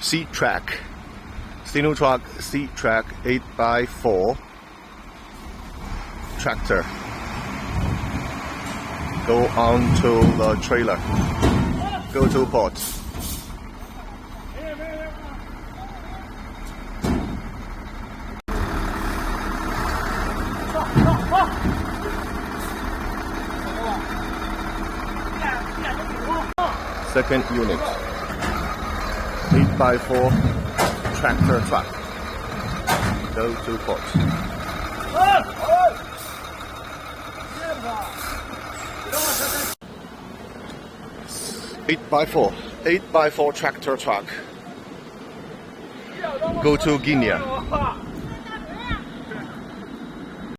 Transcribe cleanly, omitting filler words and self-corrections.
Sitrak, Sinotruk Sitrak 8x4 tractor. Go on to the trailer. Go to port. Second unit, 8x4 tractor truck. Go to port. 8x4 tractor truck. Go to Guinea.